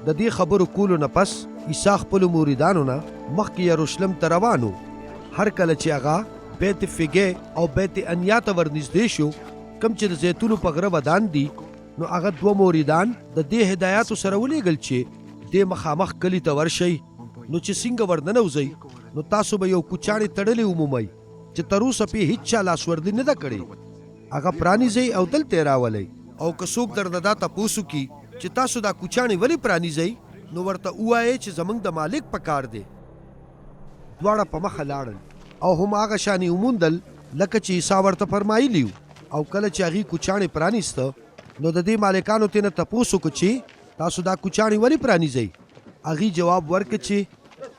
د دې خبرو کولو نه پس عیسی خپلو مریدانو نه مخکې یروشلم ته روان و. هر کله چې هغه بیت فیګې او بیت انیا ته ورنږدې شو، کوم چې د زیتونو په غره ودان دي، نو هغه دوه مریدان د دې هدایاتو سره ولېږل چې دې مخامخ کلي ته ورشئ، نو چې څنګه ورننوځئ نو تاسو به یو کوچاڼې تړلې ومومئ چې تر اوسه پې هیڅ چا لاسوردي نه ده کړې. هغه پرانیزئ او دلته یې راولئ. او که څوک درنه دا تپوس وکړي چې تاسو دا کوچاڼې ولې پرانیزئ، نو ورته ووایئ چې زموږ د مالک په کار دی. دواړه په مخه لاړل او هم هغه شانې وموندل لکه چې عیسی ورته فرمایلي وو. او کله چې هغې کوچاڼې پرانیسته نو د دې مالکانو ترې نه تپوس وکړو چې تاسو دا کوچاڼې ولې پرانیزئ. هغې جواب ورکړ چې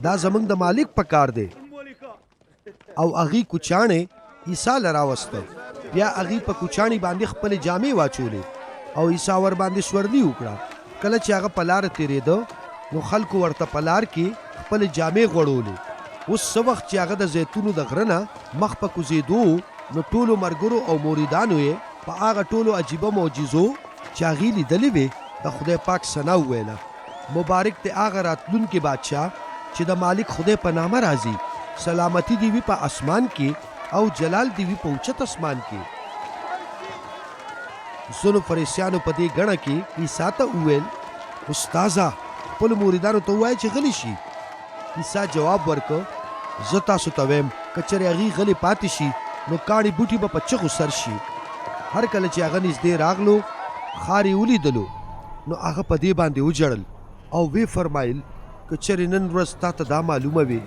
دا زموږ د مالک په کار دی. او هغې کوچاڼې عیسی له راوسته. بیا هغې په کوچاڼي باندې خپلې جامې واچولې او عیسی ور باندې سورلي وکړه. کله چې هغه په لاره تېرېده نو خلکو ورته په لار کې خپلې جامې غوړولې. اوس څه وخت چې هغه د زیتونو د غره نه مخ په کوزېدو، نو ټولو ملګرو او مریدانو یې په هغه ټولو عجیبه معجزو چې هغې لیدلې وې د خدای پاک ثنا وویله. مبارک دی هغه راتلونکي بادشاه چې د مالک خدای په نامه راځي. سلامتی دی وي په اسمان کې او جلال دی وي په اوچت اسمان کې. ځینو فریسیانو په دې ګڼه کې عیسی ته وویل، استاذه خپلو مریدانو ته ووایه چې غلي شي. عیسی جواب ورکړ، زه تاسو ته وایم که چېرې هغې غلې پاتې شي نو کاڼي بوټي به په چغو سر شي. هر کله چې هغه نږدې راغلو ښار یې ولیدلو نو هغه په دې باندې وژړل او ویې فرمایل که چېرې نن ورځ تا ته دا معلومه وي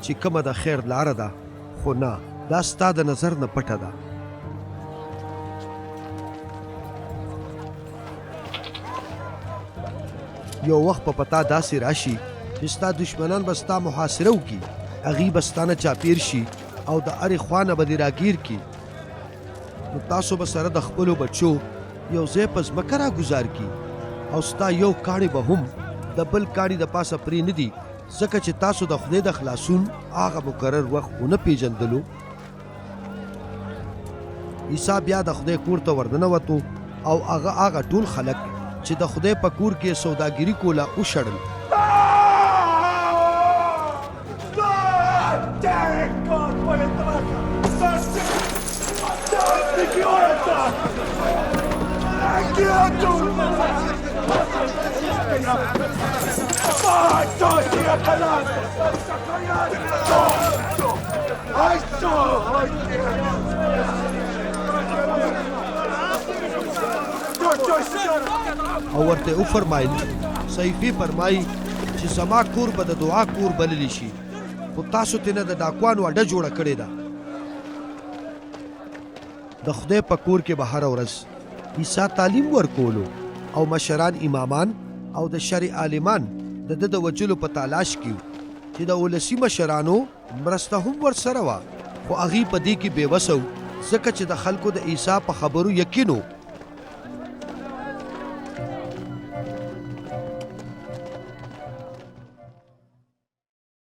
چې کومه د خیر لاره ده، خو نه، دا ستا د نظر نه پټه ده. یو وخت په پتا داسې راشي چې ستا دشمنان به ستا محاصره وکړي، هغې به ستا نه چاپېر شي او د هرې خوا نه به دې راګیر کړي. نو تاسو به سره د خپلو بچو یو ځای په ځمکه راګزار کړي او ستا یو کاڼی به هم د بل کاڼي د پاسه پرې نه دي، ځکه چې تاسو د خدای د خلاصون هغه مقرر وخت ونه پیژندلو. عیسی بیا د خدای کور ته ورننوتو او هغه ټول خلک چې د خدای په کور کې سوداګري کوله وشړل. او ورته وفرمایل، صحیفې فرمایي چې زما کور به د دعا کور بللی شي، خو تاسو ترې نه د ډاکوانو اډه جوړه کړې ده. د خدای په کور کې به هره ورځ عیسی تعلیم ورکولو او مشران امامان او د شرع عالمان د ده د وجلو په تلاش کې چې د ولسي مشرانو مرسته هم ورسره وه، خو هغې په دې کې بېوسه و ځکه چې د خلکو د عیسی په خبرو یقین و